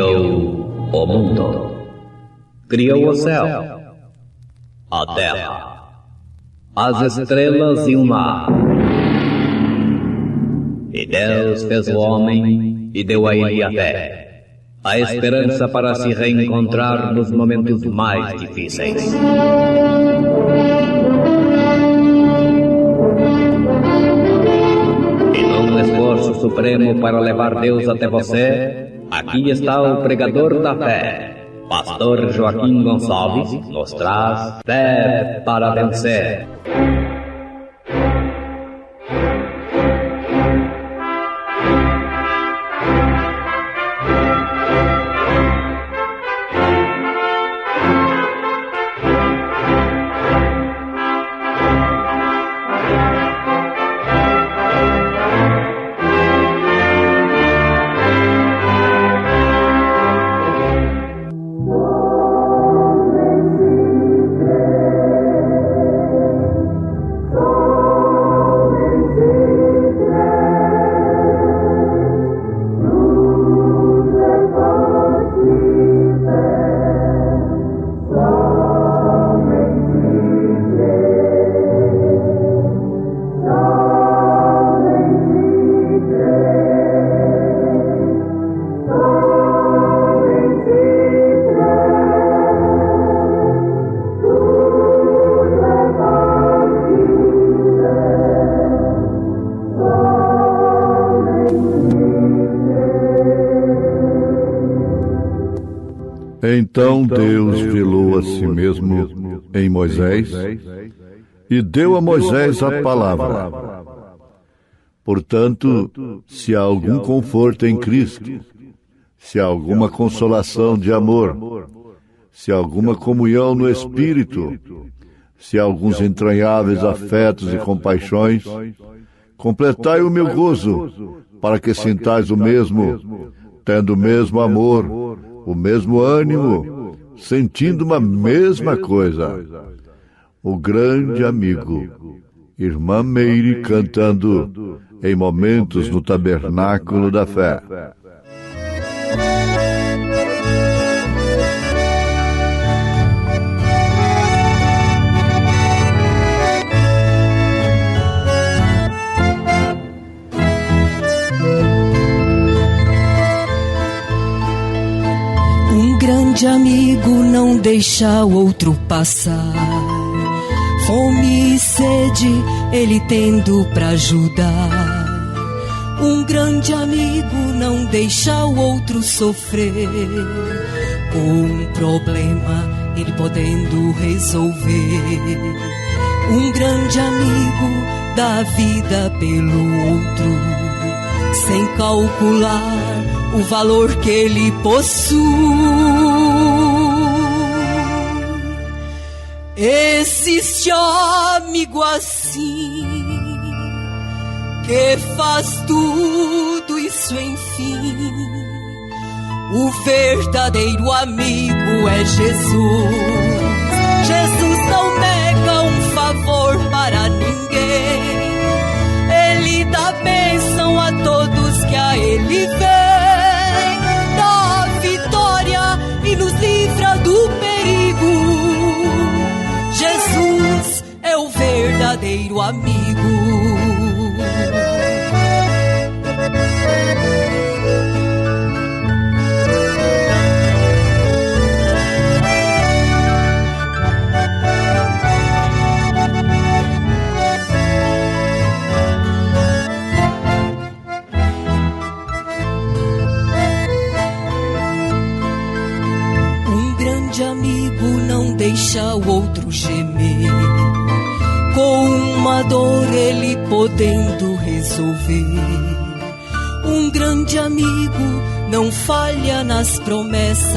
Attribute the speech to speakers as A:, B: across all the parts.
A: criou o mundo, criou o céu, a terra, as estrelas e o mar. E Deus fez o homem e deu a ele a fé, a esperança para se reencontrar nos momentos mais difíceis. E num esforço supremo para levar Deus até você, aqui está o pregador da fé, Pastor Joaquim Gonçalves, nos traz fé para vencer.
B: Então Deus revelou a si mesmo em Moisés e deu a Moisés a palavra. Portanto, se há algum conforto em Cristo, se há alguma consolação de amor, se há alguma comunhão no Espírito, se há alguns entranháveis afetos e compaixões, completai o meu gozo, para que sintais o mesmo, tendo o mesmo amor, o mesmo ânimo, sentindo uma mesma coisa. O grande amigo, Irmã Meire, cantando em momentos no Tabernáculo da Fé.
C: Grande amigo não deixa o outro passar, fome e sede ele tendo pra ajudar. Um grande amigo não deixa o outro sofrer, com um problema ele podendo resolver. Um grande amigo dá a vida pelo outro, sem calcular o valor que ele possui. Existe amigo assim, que faz tudo isso enfim. O verdadeiro amigo é Jesus. Jesus não nega um favor para ninguém, ele dá bênção a todos que a ele vem. E nos livra do perigo. Jesus é o verdadeiro amigo. Amigo não deixa o outro gemer, com uma dor ele podendo resolver. Um grande amigo não falha nas promessas,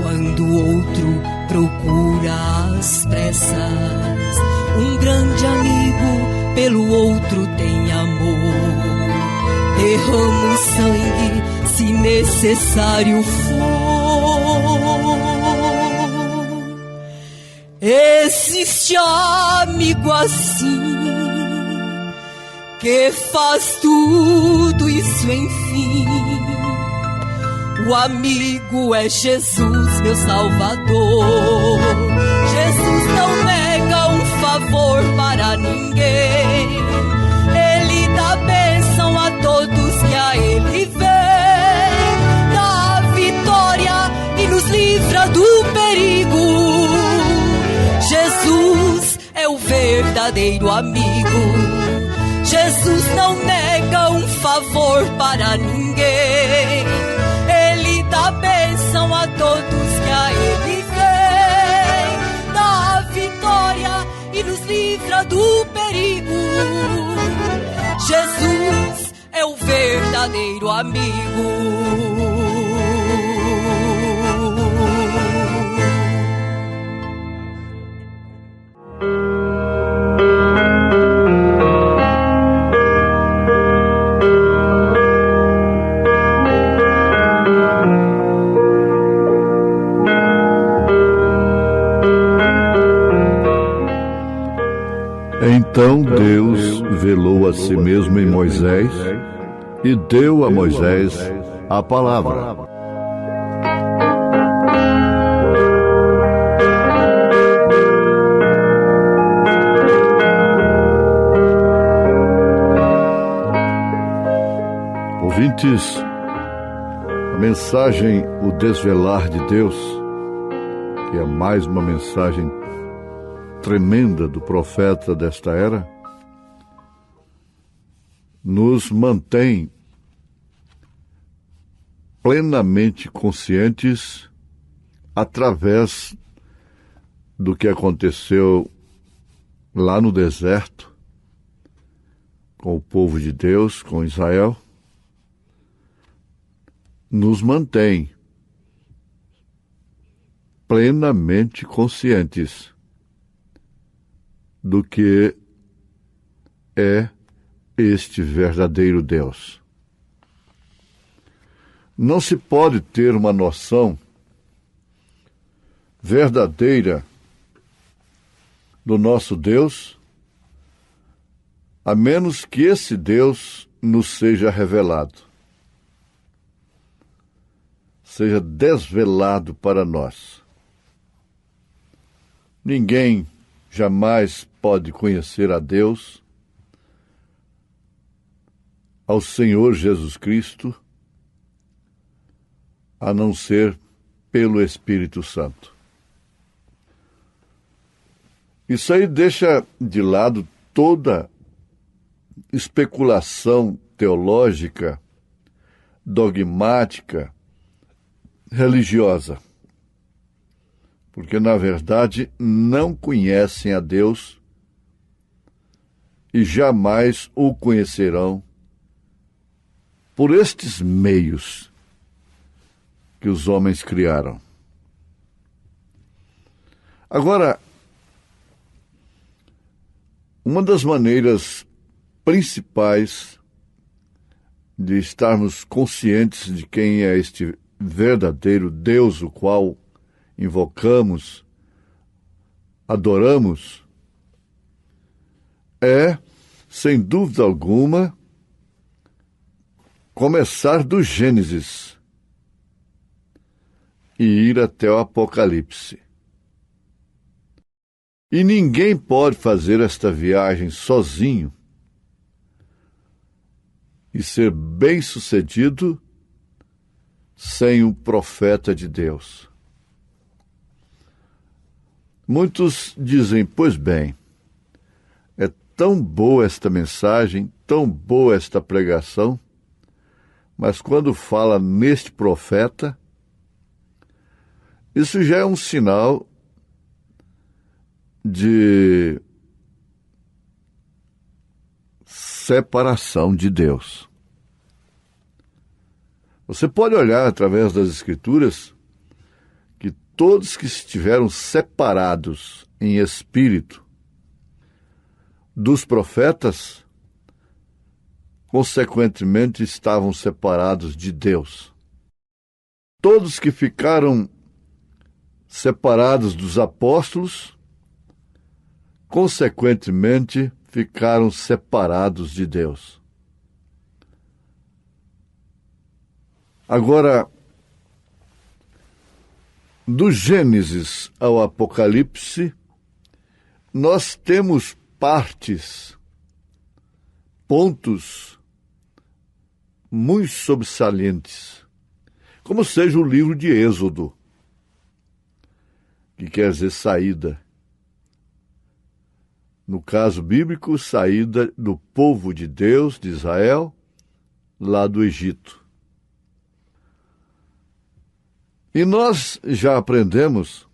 C: quando o outro procura às pressas. Um grande amigo pelo outro tem amor, derrama o sangue se necessário for. Existe amigo assim, que faz tudo isso enfim. O amigo é Jesus, meu Salvador. Jesus não nega um favor para ninguém. Ele dá bênção a todos que a ele vem. Dá a vitória e nos livra do perigo. Jesus é o verdadeiro amigo. Jesus não nega um favor para ninguém. Ele dá bênção a todos que a ele vem. Dá a vitória e nos livra do perigo. Jesus é o verdadeiro amigo.
B: Então Deus velou a si mesmo em Moisés e deu a Moisés a palavra. Ouvintes, a mensagem O Desvelar de Deus, que é mais uma mensagem tremenda do profeta desta era, nos mantém plenamente conscientes através do que aconteceu lá no deserto com o povo de Deus, com Israel. Nos mantém plenamente conscientes do que é este verdadeiro Deus. Não se pode ter uma noção verdadeira do nosso Deus, a menos que esse Deus nos seja revelado, seja desvelado para nós. Ninguém jamais pode conhecer a Deus, ao Senhor Jesus Cristo, a não ser pelo Espírito Santo. Isso aí deixa de lado toda especulação teológica, dogmática, religiosa, porque, na verdade, não conhecem a Deus e jamais o conhecerão por estes meios que os homens criaram. Agora, uma das maneiras principais de estarmos conscientes de quem é este verdadeiro Deus, o qual invocamos, adoramos, é, sem dúvida alguma, começar do Gênesis e ir até o Apocalipse. E ninguém pode fazer esta viagem sozinho e ser bem-sucedido sem um profeta de Deus. Muitos dizem, pois bem, é tão boa esta mensagem, tão boa esta pregação, mas quando fala neste profeta, isso já é um sinal de separação de Deus. Você pode olhar através das Escrituras que todos que estiveram separados em espírito dos profetas, consequentemente estavam separados de Deus. Todos que ficaram separados dos apóstolos, consequentemente ficaram separados de Deus. Agora, Do Gênesis ao Apocalipse, nós temos partes, pontos muito sobressalentes, como seja o livro de Êxodo, que quer dizer saída. No caso bíblico, saída do povo de Deus, de Israel, lá do Egito. E nós já aprendemos,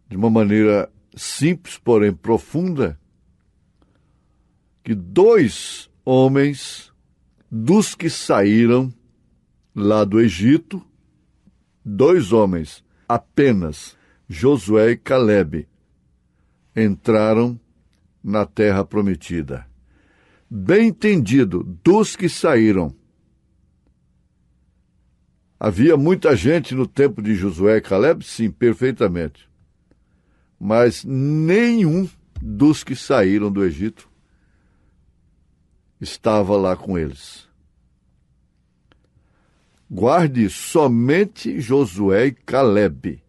B: de uma maneira simples, porém profunda, que 2 homens dos que saíram lá do Egito, 2 homens apenas, Josué e Calebe, entraram na terra prometida. Bem entendido, dos que saíram. Havia muita gente no tempo de Josué e Calebe? Sim, perfeitamente. Mas nenhum dos que saíram do Egito estava lá com eles. Guarde somente Josué e Calebe.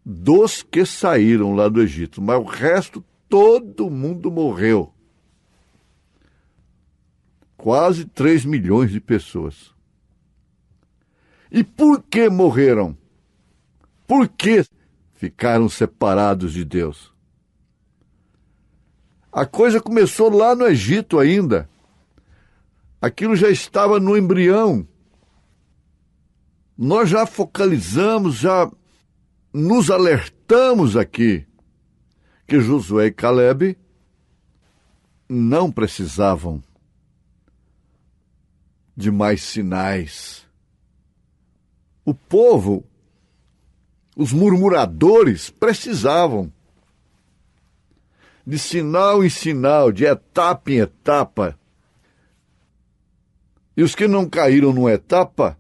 B: Dos que saíram lá do Egito, mas o resto, todo mundo morreu. Quase 3 milhões de pessoas. E por que morreram? Por que ficaram separados de Deus? A coisa começou lá no Egito ainda. Aquilo já estava no embrião. Nós já focalizamos, já nos alertamos aqui que Josué e Calebe não precisavam de mais sinais. O povo, os murmuradores, precisavam de sinal em sinal, de etapa em etapa. E os que não caíram numa etapa,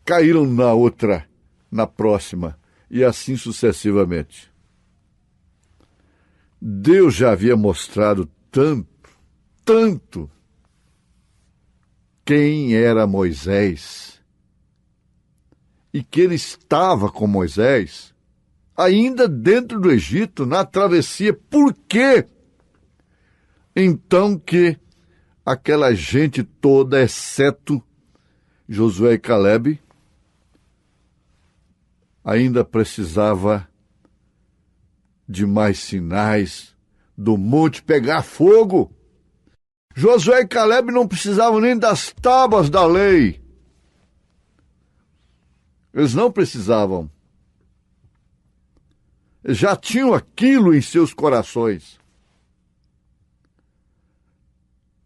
B: caíram na outra, na próxima, e assim sucessivamente. Deus já havia mostrado tanto, quem era Moisés, e que ele estava com Moisés, ainda dentro do Egito, na travessia. Por quê? Então que aquela gente toda, exceto Josué e Calebe, ainda precisava de mais sinais, do monte pegar fogo. Josué e Calebe não precisavam nem das tábuas da lei. Eles não precisavam. Eles já tinham aquilo em seus corações.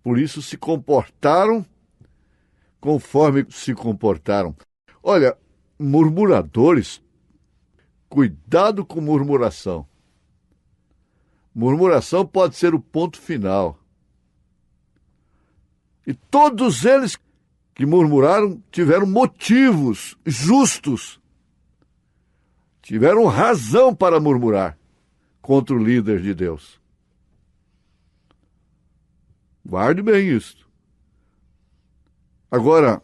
B: Por isso se comportaram conforme se comportaram. Olha, murmuradores, cuidado com murmuração. Murmuração pode ser o ponto final. E todos eles que murmuraram tiveram motivos justos. Tiveram razão para murmurar contra o líder de Deus. Guarde bem isso. Agora,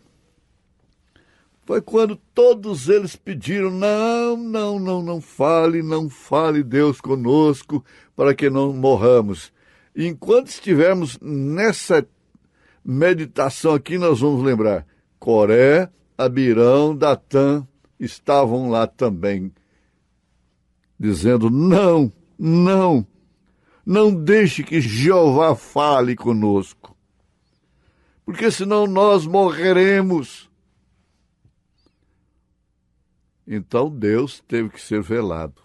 B: foi quando todos eles pediram, não fale Deus conosco para que não morramos. E enquanto estivermos nessa meditação aqui, nós vamos lembrar, Coré, Abirão, Datã estavam lá também, dizendo, não deixe que Jeová fale conosco, porque senão nós morreremos. Então Deus teve que ser velado.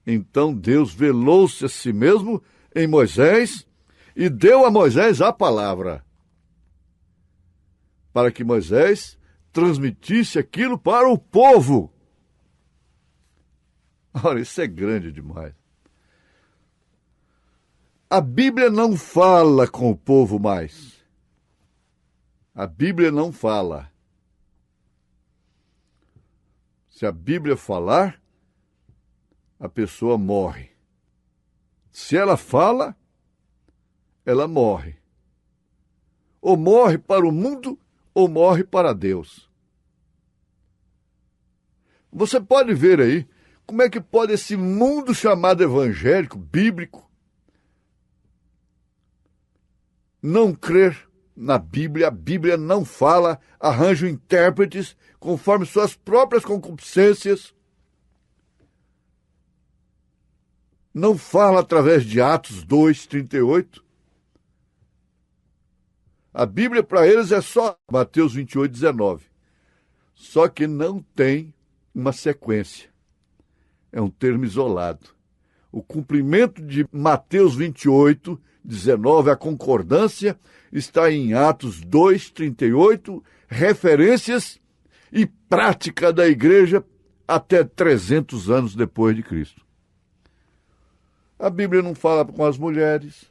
B: Então Deus velou-se a si mesmo em Moisés e deu a Moisés a palavra, para que Moisés transmitisse aquilo para o povo. Olha, isso é grande demais. A Bíblia não fala com o povo mais. A Bíblia não fala. Se a Bíblia falar, a pessoa morre. Se ela fala, ela morre. Ou morre para o mundo, ou morre para Deus. Você pode ver aí como é que pode esse mundo chamado evangélico, bíblico, não crer na Bíblia. A Bíblia não fala, arranja intérpretes conforme suas próprias concupiscências. Não fala através de Atos 2:38. A Bíblia para eles é só Mateus 28:19. Só que não tem uma sequência. É um termo isolado. O cumprimento de Mateus 28:19, a concordância, está em Atos 2:38, referências e prática da igreja até 300 anos depois de Cristo. A Bíblia não fala com as mulheres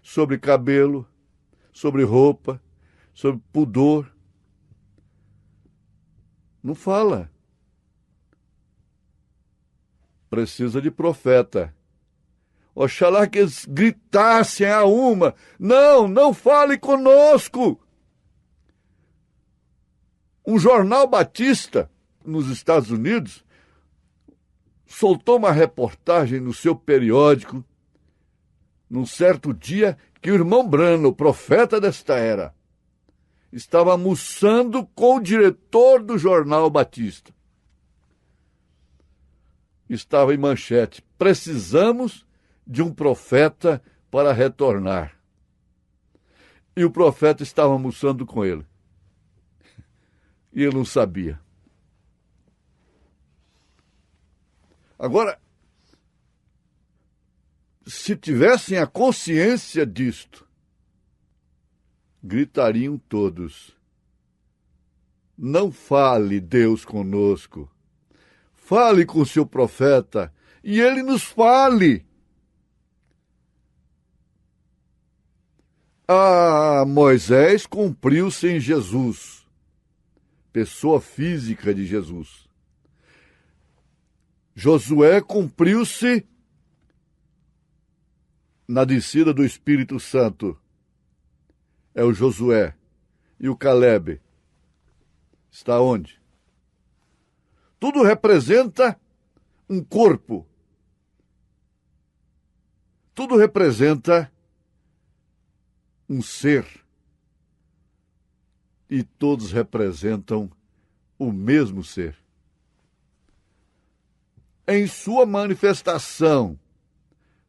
B: sobre cabelo, sobre roupa, sobre pudor. Não fala. Precisa de profeta. Oxalá que eles gritassem a uma: não fale conosco. Um jornal batista nos Estados Unidos soltou uma reportagem no seu periódico, num certo dia, que o irmão Branham, o profeta desta era, estava almoçando com o diretor do jornal batista. Estava em manchete: precisamos de um profeta para retornar. E o profeta estava almoçando com ele. E ele não sabia. Agora, se tivessem a consciência disto, gritariam todos: não fale Deus conosco. Fale com o seu profeta e ele nos fale. Moisés cumpriu-se em Jesus, pessoa física de Jesus. Josué cumpriu-se na descida do Espírito Santo. É o Josué. E o Caleb está onde? Tudo representa um corpo. Tudo representa um ser. E todos representam o mesmo ser. Em sua manifestação,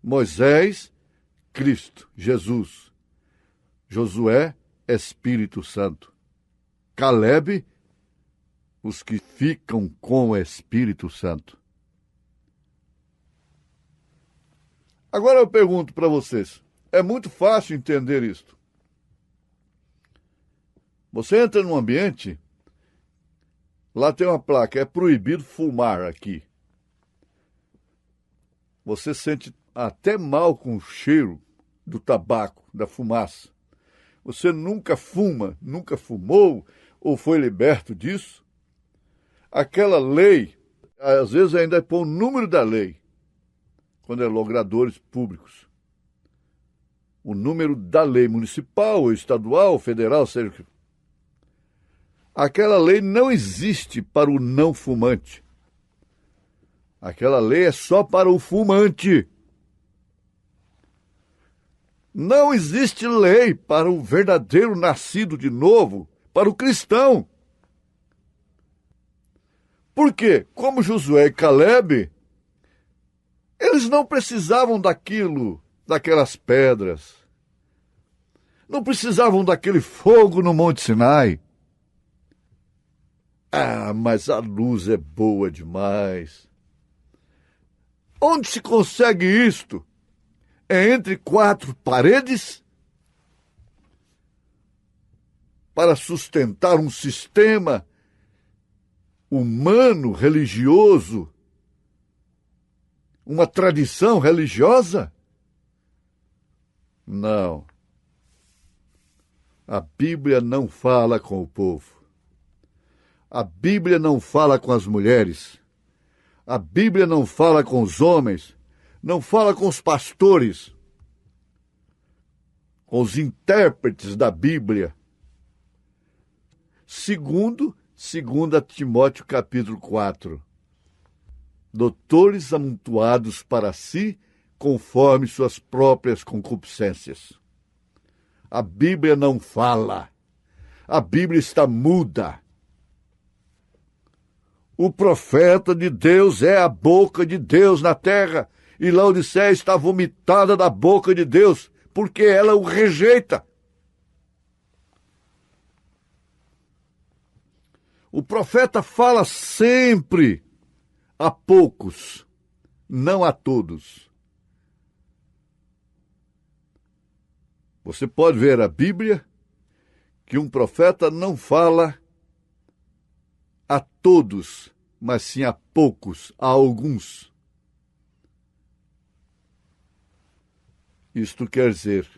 B: Moisés, Cristo, Jesus. Josué, Espírito Santo. Caleb, os que ficam com o Espírito Santo. Agora eu pergunto para vocês, é muito fácil entender isto. Você entra num ambiente, lá tem uma placa, é proibido fumar aqui. Você sente até mal com o cheiro do tabaco, da fumaça. Você nunca fuma, nunca fumou ou foi liberto disso? Aquela lei, às vezes ainda põe o número da lei, quando é logradores públicos. O número da lei municipal, ou estadual, ou federal, seja o que. Aquela lei não existe para o não fumante. Aquela lei é só para o fumante. Não existe lei para o verdadeiro nascido de novo, para o cristão. Por quê? Como Josué e Caleb, eles não precisavam daquelas pedras. Não precisavam daquele fogo no Monte Sinai. Mas a luz é boa demais. Onde se consegue isto? É entre quatro paredes? Para sustentar um sistema humano, religioso? Uma tradição religiosa? Não. A Bíblia não fala com o povo. A Bíblia não fala com as mulheres. A Bíblia não fala com os homens. Não fala com os pastores. Com os intérpretes da Bíblia. segundo Timóteo capítulo 4. Doutores amontoados para si, conforme suas próprias concupiscências. A Bíblia não fala. A Bíblia está muda. O profeta de Deus é a boca de Deus na terra, e Laodiceia está vomitada da boca de Deus, porque ela o rejeita. O profeta fala sempre a poucos, não a todos. Você pode ver a Bíblia que um profeta não fala a todos, mas sim a poucos, a alguns. Isto quer dizer,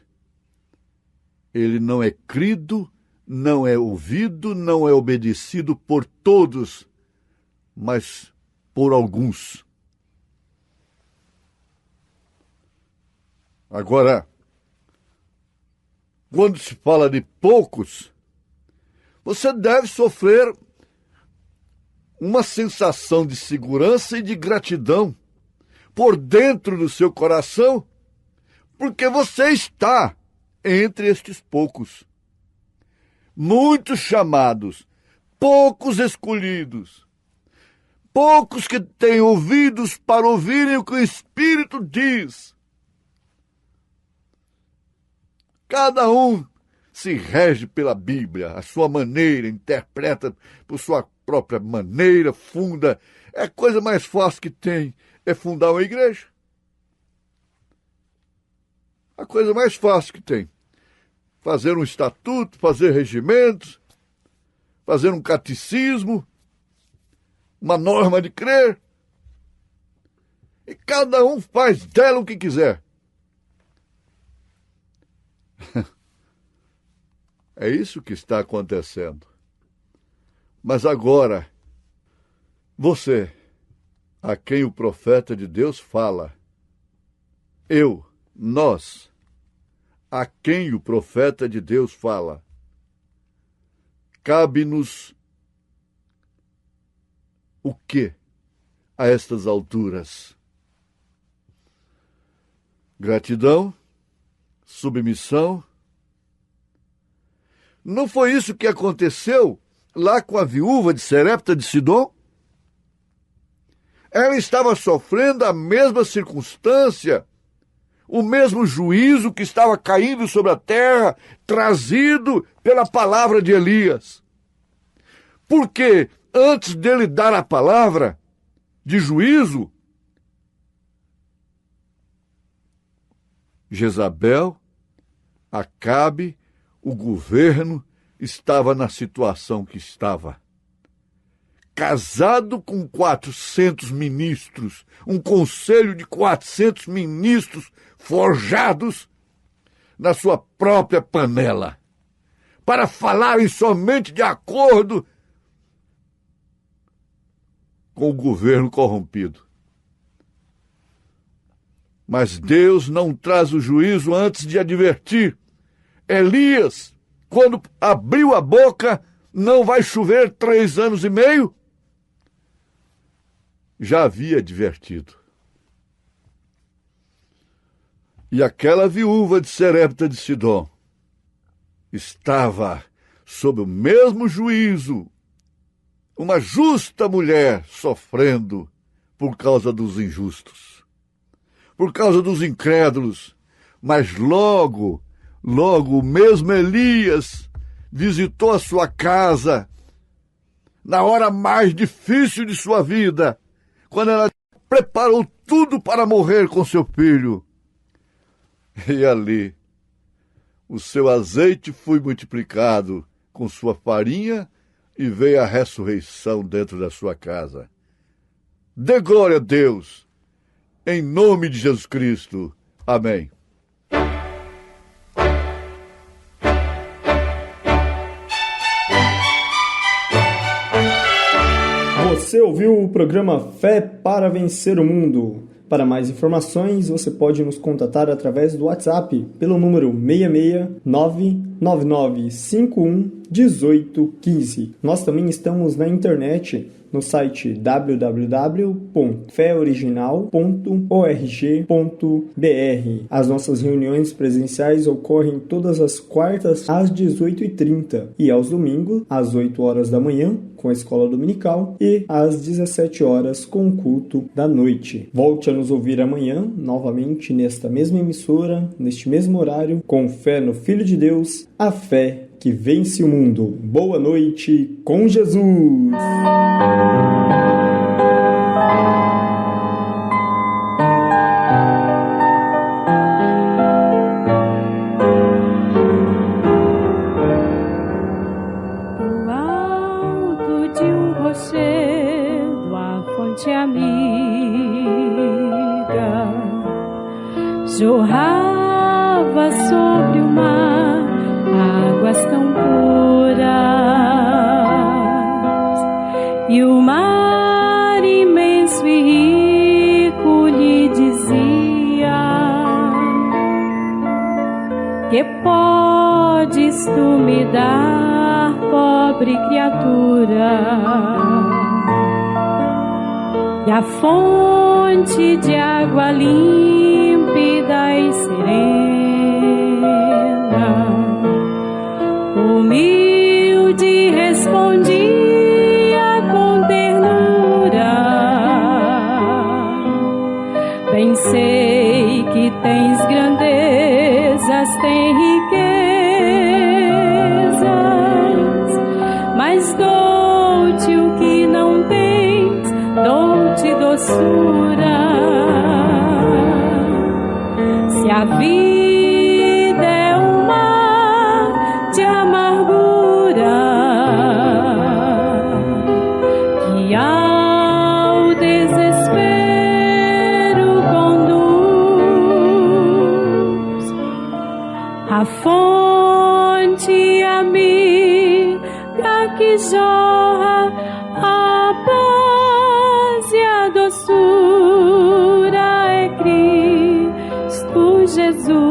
B: ele não é crido, não é ouvido, não é obedecido por todos, mas por alguns. Agora, quando se fala de poucos, você deve sofrer uma sensação de segurança e de gratidão por dentro do seu coração, porque você está entre estes poucos. Muitos chamados, poucos escolhidos, poucos que têm ouvidos para ouvirem o que o Espírito diz. Cada um se rege pela Bíblia, a sua maneira, interpreta por sua própria maneira, funda. É a coisa mais fácil que tem, é fundar uma igreja. A coisa mais fácil que tem. Fazer um estatuto, fazer regimentos, fazer um catecismo, uma norma de crer. E cada um faz dela o que quiser. É isso que está acontecendo. Mas agora, você, a quem o profeta de Deus fala, nós, a quem o profeta de Deus fala, cabe-nos o quê a estas alturas? Gratidão, submissão. Não foi isso que aconteceu lá com a viúva de Sarepta de Sidom? Ela estava sofrendo a mesma circunstância, o mesmo juízo que estava caindo sobre a terra, trazido pela palavra de Elias. Porque antes dele dar a palavra de juízo, Jezabel, Acabe, o governo estava na situação que estava. Casado com 400 ministros, um conselho de 400 ministros forjados na sua própria panela, para falarem somente de acordo com o governo corrompido. Mas Deus não traz o juízo antes de advertir. Elias, quando abriu a boca, não vai chover 3 anos e meio? Já havia advertido. E aquela viúva de Sarepta de Sidom estava sob o mesmo juízo, uma justa mulher sofrendo por causa dos injustos, por causa dos incrédulos, mas logo o mesmo Elias visitou a sua casa na hora mais difícil de sua vida, quando ela preparou tudo para morrer com seu filho. E ali, o seu azeite foi multiplicado com sua farinha e veio a ressurreição dentro da sua casa. Dê glória a Deus, em nome de Jesus Cristo. Amém.
D: Você ouviu o programa Fé para Vencer o Mundo. Para mais informações, você pode nos contatar através do WhatsApp pelo número 669 999511815. Nós também estamos na internet no site www.feoriginal.org.br. As nossas reuniões presenciais ocorrem todas as quartas às 18h30 e aos domingos às 8 horas da manhã com a escola dominical e às 17 horas com o culto da noite. Volte a nos ouvir amanhã, novamente nesta mesma emissora, neste mesmo horário, com fé no Filho de Deus, a fé que vence o mundo. Boa noite com Jesus!
E: Do alto de um rochedo, a fonte amiga jorrava sobre o mar águas tão puras, e o mar imenso e rico lhe dizia: que podes tu me dar, pobre criatura? E a fonte de água límpida e serena, humilde respondia com ternura: bem sei que tens grandezas, tem riquezas, mas dou-te o que não tens, dou-te doçura. Se a vida é um mar de amargura que ao desespero conduz, a fonte amiga que jorra a paz e a doçura é Cristo Jesus.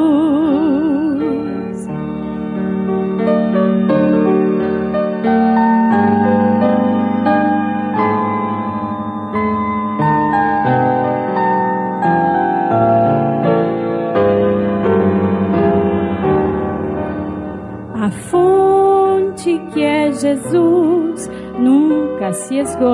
E: A fonte que é Jesus nunca se esgota.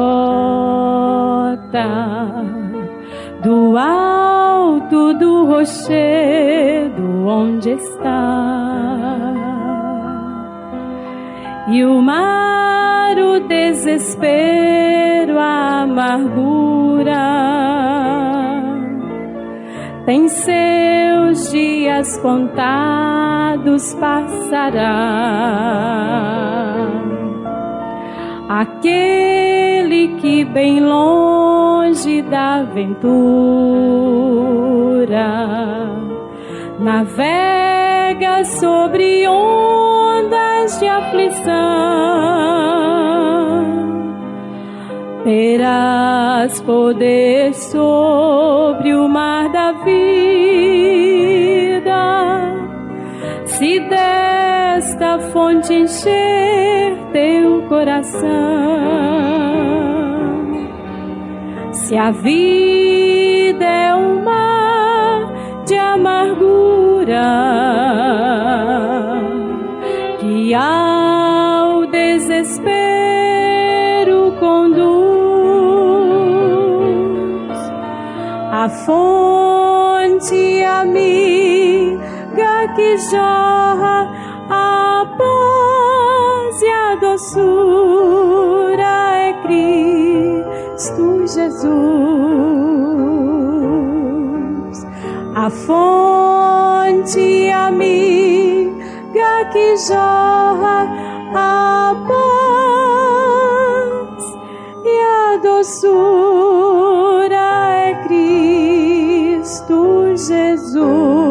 E: Do alto do rochedo onde está, e o mar, o desespero, a amargura tem seus dias contados, passará. Aquele que bem longe da aventura navega sobre ondas de aflição, terás poder sobre o mar da vida, se desta fonte encher teu coração. Se a vida é um mar de amargura que ao desespero conduz, a fonte amiga que jorra a paz e a doçura é Cristo Jesus. A fonte amiga que jorra a paz e a doçura é Cristo Jesus.